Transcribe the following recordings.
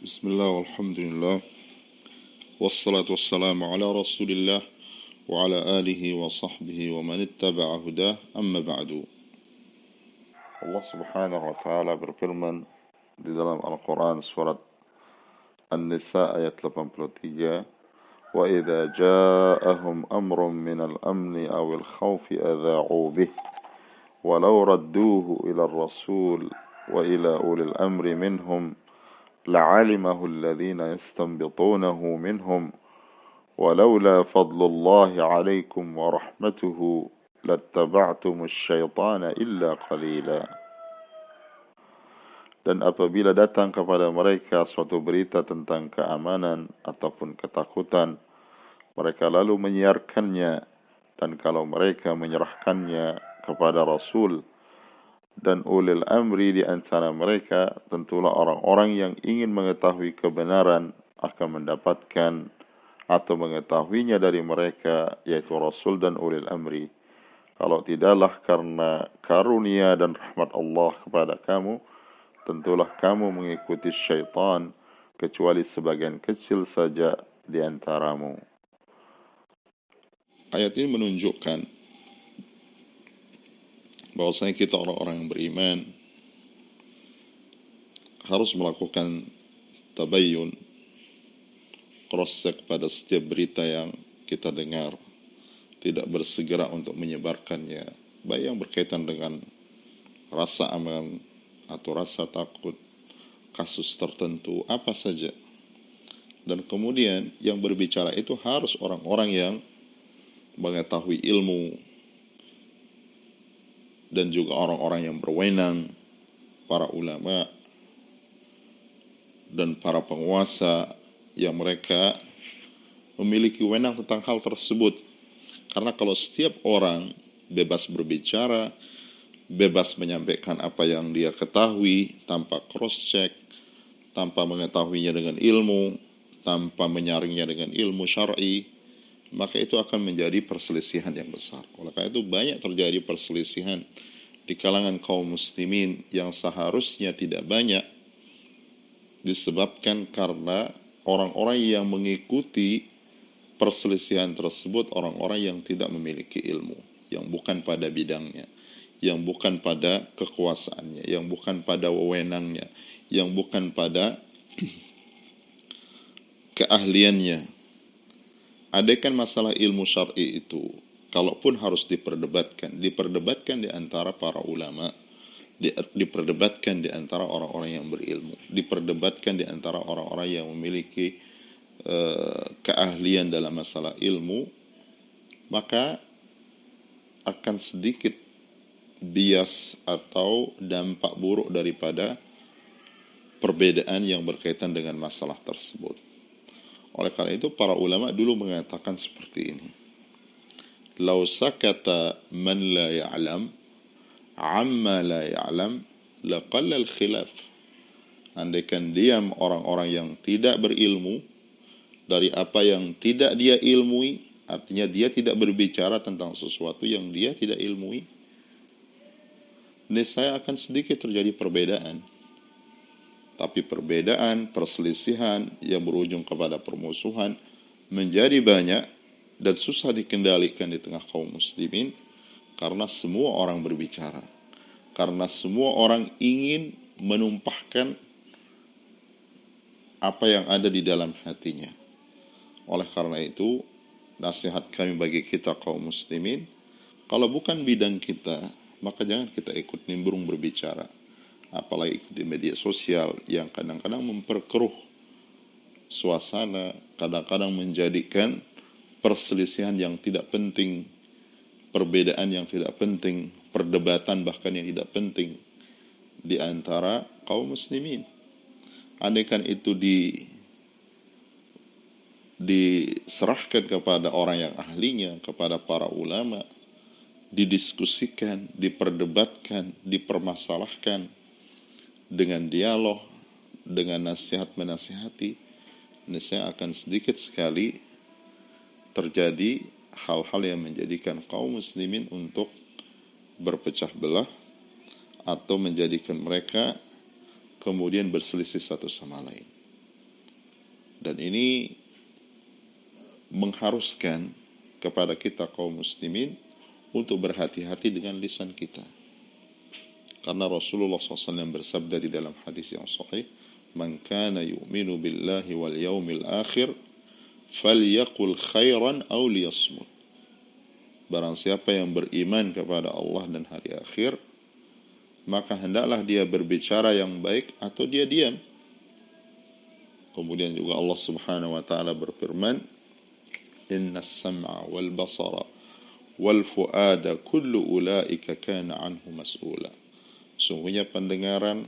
Bismillah walhamdulillah wassalatu wassalamu ala rasulillah wa ala alihi wa sahbihi wa man ittaba'a hudah amma ba'du. Allah subhanahu wa ta'ala berfirman di dalam Al-Quran surat An-Nisa ayat 83, wa idza ja'ahum amrun minal amni awil khawfi adha'u bih walau radduhu ila ar-rasul wa ila ulil amri minhum لعلمه الذين يستنبطونه منهم ولولا فضل الله عليكم ورحمته لاتبعتم الشيطان إلا قليلا. Dan apabila datang kepada mereka suatu berita tentang keamanan ataupun ketakutan, mereka lalu menyiarkannya, dan kalau mereka menyerahkannya kepada Rasul dan ulil amri di antara mereka, tentulah orang-orang yang ingin mengetahui kebenaran akan mendapatkan atau mengetahuinya dari mereka, yaitu Rasul dan ulil amri. Kalau tidaklah karena karunia dan rahmat Allah kepada kamu, tentulah kamu mengikuti syaitan, kecuali sebagian kecil saja di antaramu. Ayat ini menunjukkan bahwasanya kita orang-orang yang beriman harus melakukan tabayyun, cross-check pada setiap berita yang kita dengar, tidak bersegera untuk menyebarkannya, baik yang berkaitan dengan rasa aman atau rasa takut, kasus tertentu, apa saja. Dan kemudian yang berbicara itu harus orang-orang yang mengetahui ilmu, dan juga orang-orang yang berwenang, para ulama dan para penguasa yang mereka memiliki wenang tentang hal tersebut. Karena kalau setiap orang bebas berbicara, bebas menyampaikan apa yang dia ketahui tanpa cross-check, tanpa mengetahuinya dengan ilmu, tanpa menyaringnya dengan ilmu syar'i, maka itu akan menjadi perselisihan yang besar. Oleh karena itu banyak terjadi perselisihan di kalangan kaum muslimin yang seharusnya tidak banyak, disebabkan karena orang-orang yang mengikuti perselisihan tersebut orang-orang yang tidak memiliki ilmu, yang bukan pada bidangnya, yang bukan pada kekuasaannya, yang bukan pada wewenangnya, yang bukan pada keahliannya. Adaikan masalah ilmu syar'i itu, kalaupun harus diperdebatkan di antara para ulama, diperdebatkan di antara orang-orang yang berilmu, diperdebatkan di antara orang-orang yang memiliki keahlian dalam masalah ilmu, maka akan sedikit bias atau dampak buruk daripada perbedaan yang berkaitan dengan masalah tersebut. Oleh karena itu para ulama dulu mengatakan seperti ini. Lau sakata man la ya'lam amma la ya'lam laqalla al-khilaf. Andaikan diam orang-orang yang tidak berilmu dari apa yang tidak dia ilmui, artinya dia tidak berbicara tentang sesuatu yang dia tidak ilmui, niscaya akan sedikit terjadi perbedaan. Tapi perbedaan, perselisihan yang berujung kepada permusuhan menjadi banyak dan susah dikendalikan di tengah kaum muslimin, karena semua orang berbicara, karena semua orang ingin menumpahkan apa yang ada di dalam hatinya. Oleh karena itu, nasihat kami bagi kita kaum muslimin, kalau bukan bidang kita, maka jangan kita ikut nimbrung berbicara. Apalagi di media sosial yang kadang-kadang memperkeruh suasana, kadang-kadang menjadikan perselisihan yang tidak penting, perbedaan yang tidak penting, perdebatan bahkan yang tidak penting di antara kaum muslimin. Andaikan itu diserahkan kepada orang yang ahlinya, kepada para ulama, didiskusikan, diperdebatkan, dipermasalahkan dengan dialog, dengan nasihat menasihati, niscaya akan sedikit sekali terjadi hal-hal yang menjadikan kaum muslimin untuk berpecah belah atau menjadikan mereka kemudian berselisih satu sama lain. Dan ini mengharuskan kepada kita kaum muslimin untuk berhati-hati dengan lisan kita. Karena Rasulullah SAW bersabda di dalam hadis yang sahih, "Man kana yu'minu billahi wal yaumil akhir, falyaqul khairan aw liyasmut." Barang siapa yang beriman kepada Allah dan hari akhir, maka hendaklah dia berbicara yang baik atau dia diam. Kemudian juga Allah Subhanahu wa taala berfirman, "Innas sam'a wal basara wal fuada kullu ulaika kana anhu mas'ula." Sungguhnya pendengaran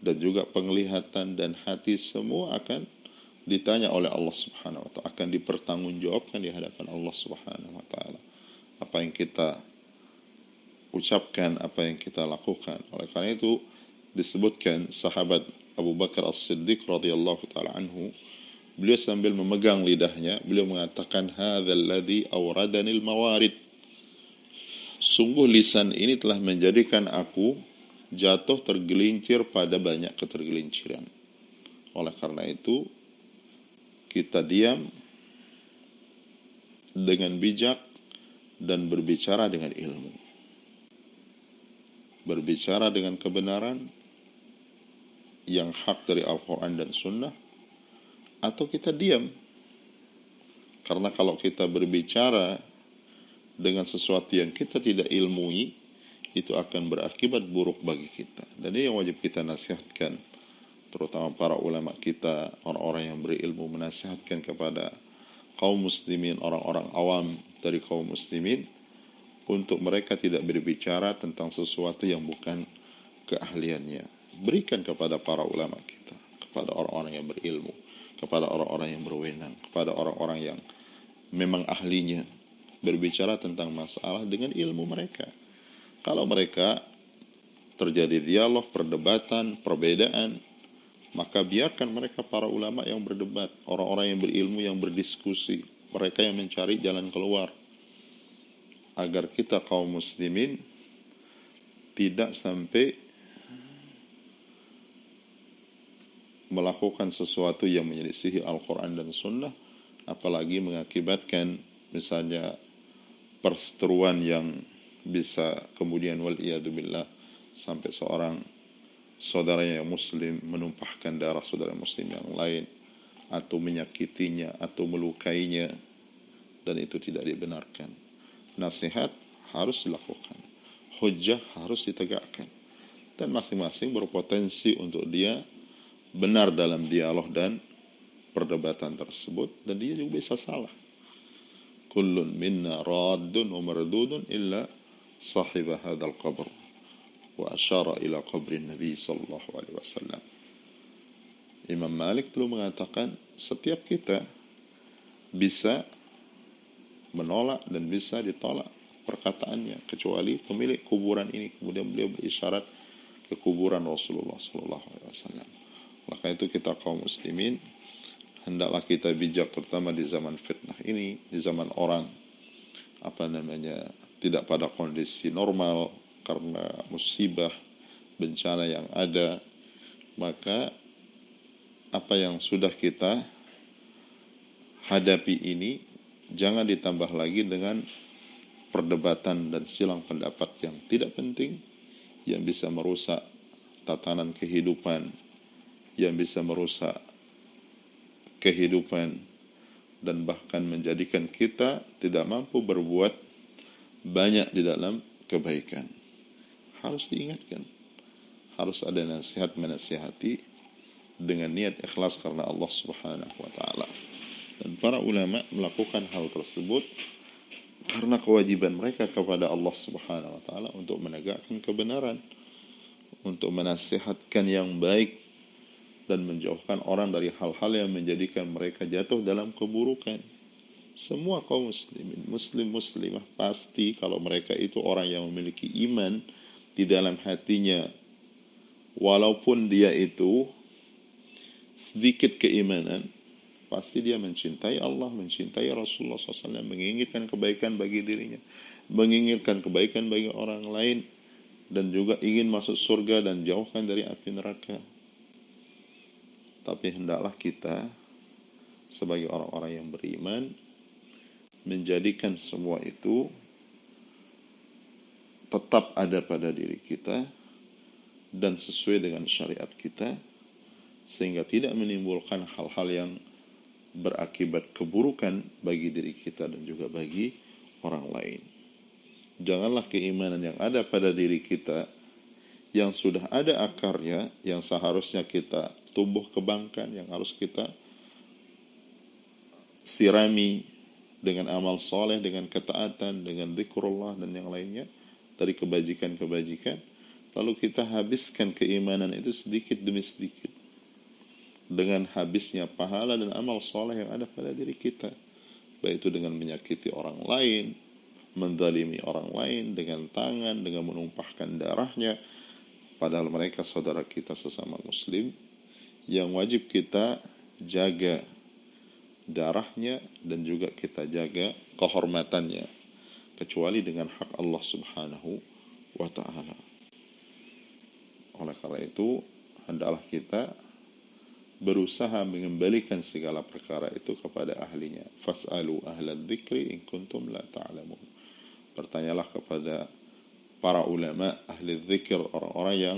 dan juga penglihatan dan hati semua akan ditanya oleh Allah Subhanahu wa taala, akan dipertanggungjawabkan di hadapan Allah Subhanahu wa taala. Apa yang kita ucapkan, apa yang kita lakukan. Oleh karena itu disebutkan sahabat Abu Bakar As-Siddiq radhiyallahu taala anhu, beliau sambil memegang lidahnya, beliau mengatakan, "Hadzal ladzi awradanil mawarid." Sungguh lisan ini telah menjadikan aku jatuh tergelincir pada banyak ketergelinciran. Oleh karena itu, kita diam dengan bijak dan berbicara dengan ilmu. Berbicara dengan kebenaran yang hak dari Al-Quran dan Sunnah, atau kita diam. Karena kalau kita berbicara dengan sesuatu yang kita tidak ilmui, itu akan berakibat buruk bagi kita. Dan ini yang wajib kita nasihatkan, terutama para ulama kita, orang-orang yang berilmu, menasihatkan kepada kaum muslimin, orang-orang awam dari kaum muslimin, untuk mereka tidak berbicara tentang sesuatu yang bukan keahliannya. Berikan kepada para ulama kita, kepada orang-orang yang berilmu, kepada orang-orang yang berwenang, kepada orang-orang yang memang ahlinya, berbicara tentang masalah dengan ilmu mereka. Kalau mereka terjadi dialog, perdebatan, perbedaan, maka biarkan mereka para ulama yang berdebat, orang-orang yang berilmu yang berdiskusi, mereka yang mencari jalan keluar, agar kita kaum muslimin tidak sampai melakukan sesuatu yang menyelisihi Al-Quran dan Sunnah, apalagi mengakibatkan misalnya perseteruan yang bisa kemudian wal'iyadzubillah sampai seorang saudaranya yang muslim menumpahkan darah saudara muslim yang lain, atau menyakitinya atau melukainya, dan itu tidak dibenarkan. Nasihat harus dilakukan, hujjah harus ditegakkan, dan masing-masing berpotensi untuk dia benar dalam dialog dan perdebatan tersebut, dan dia juga bisa salah. Kullun minna raddun wa mardudun illa sahib hadzal qabr, wa asyara ila qabri Nabi sallallahu alaihi wasallam. Imam Malik dulu mengatakan setiap kita bisa menolak dan bisa ditolak perkataannya, kecuali pemilik kuburan ini. Kemudian beliau berisyarat ke kuburan Rasulullah sallallahu alaihi wasallam. Maka itu kita kaum muslimin hendaklah kita bijak, terutama di zaman fitnah ini, di zaman orang tidak pada kondisi normal karena musibah, bencana yang ada. Maka apa yang sudah kita hadapi ini jangan ditambah lagi dengan perdebatan dan silang pendapat yang tidak penting, yang bisa merusak tatanan kehidupan, yang bisa merusak kehidupan, dan bahkan menjadikan kita tidak mampu berbuat banyak di dalam kebaikan. Harus diingatkan, harus ada nasihat menasihati dengan niat ikhlas karena Allah Subhanahu wa taala. Dan para ulama melakukan hal tersebut karena kewajiban mereka kepada Allah Subhanahu wa taala untuk menegakkan kebenaran, untuk menasihatkan yang baik, dan menjauhkan orang dari hal-hal yang menjadikan mereka jatuh dalam keburukan. Semua kaum muslimin, muslimah pasti kalau mereka itu orang yang memiliki iman di dalam hatinya, walaupun dia itu sedikit keimanan, pasti dia mencintai Allah, mencintai Rasulullah SAW, menginginkan kebaikan bagi dirinya, menginginkan kebaikan bagi orang lain, dan juga ingin masuk surga dan jauhkan dari api neraka. Tapi hendaklah kita sebagai orang-orang yang beriman, menjadikan semua itu tetap ada pada diri kita dan sesuai dengan syariat kita, sehingga tidak menimbulkan hal-hal yang berakibat keburukan bagi diri kita dan juga bagi orang lain. Janganlah keimanan yang ada pada diri kita, yang sudah ada akarnya, yang seharusnya kita tumbuh kembangkan, yang harus kita sirami dengan amal soleh, dengan ketaatan, dengan zikrullah dan yang lainnya dari kebajikan-kebajikan, lalu kita habiskan keimanan itu sedikit demi sedikit dengan habisnya pahala dan amal soleh yang ada pada diri kita, baik itu dengan menyakiti orang lain, menzalimi orang lain dengan tangan, dengan menumpahkan darahnya, padahal mereka saudara kita sesama muslim yang wajib kita jaga darahnya dan juga kita jaga kehormatannya, kecuali dengan hak Allah Subhanahu wa ta'ala. Oleh karena itu, hendaklah kita berusaha mengembalikan segala perkara itu kepada ahlinya. Fas'alu ahla dzikri in kuntum la ta'lamun. Bertanyalah kepada para ulama, ahli dzikir, orang-orang yang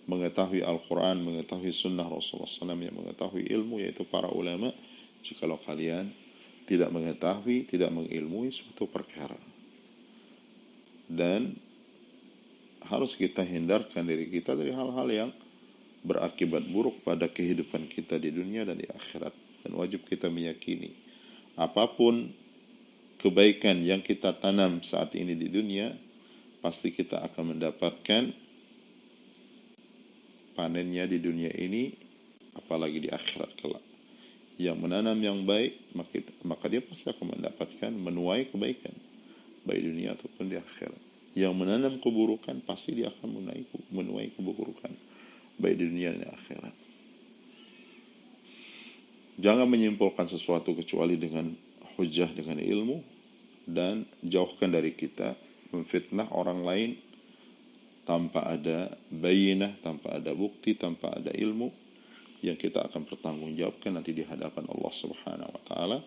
mengetahui Al-Quran, mengetahui sunnah Rasulullah SAW, yang mengetahui ilmu, yaitu para ulama, jikalau kalian tidak mengetahui, tidak mengilmui suatu perkara. Dan harus kita hindarkan diri kita dari hal-hal yang berakibat buruk pada kehidupan kita di dunia dan di akhirat. Dan wajib kita meyakini, apapun kebaikan yang kita tanam saat ini di dunia, pasti kita akan mendapatkan panennya di dunia ini, apalagi di akhirat kelak. Yang menanam yang baik, maka dia pasti akan mendapatkan menuai kebaikan, baik di dunia ataupun di akhirat. Yang menanam keburukan, pasti dia akan menuai keburukan, baik di dunia dan di akhirat. Jangan menyimpulkan sesuatu kecuali dengan hujah, dengan ilmu, dan jauhkan dari kita memfitnah orang lain tanpa ada bayinah, tanpa ada bukti, tanpa ada ilmu, yang kita akan pertanggungjawabkan nanti di hadapan Allah Subhanahu wa ta'ala.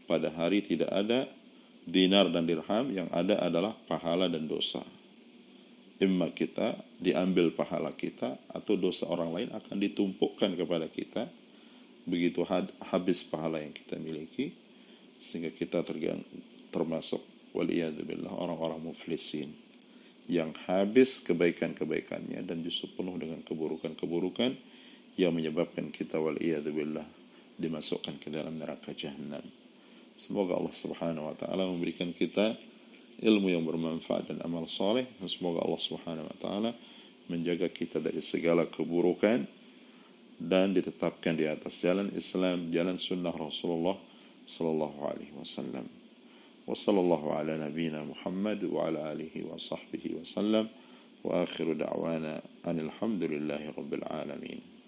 Pada hari tidak ada dinar dan dirham, yang ada adalah pahala dan dosa. Imma kita diambil pahala kita, atau dosa orang lain akan ditumpukkan kepada kita. Begitu habis pahala yang kita miliki, sehingga kita termasuk waliyadzubillah orang-orang muflisin, yang habis kebaikan-kebaikannya dan justru penuh dengan keburukan-keburukan yang menyebabkan kita waliyadzubillah dimasukkan ke dalam neraka jahanam. Semoga Allah Subhanahu wa ta'ala memberikan kita ilmu yang bermanfaat dan amal soleh, dan semoga Allah Subhanahu wa ta'ala menjaga kita dari segala keburukan dan ditetapkan di atas jalan Islam, jalan sunnah Rasulullah sallallahu alaihi wasallam. Wa sallallahu ala nabiyyina Muhammad wa ala alihi wa sahbihi wa sallam, wa akhiru da'wana anil hamdulillahi rabbil alamin.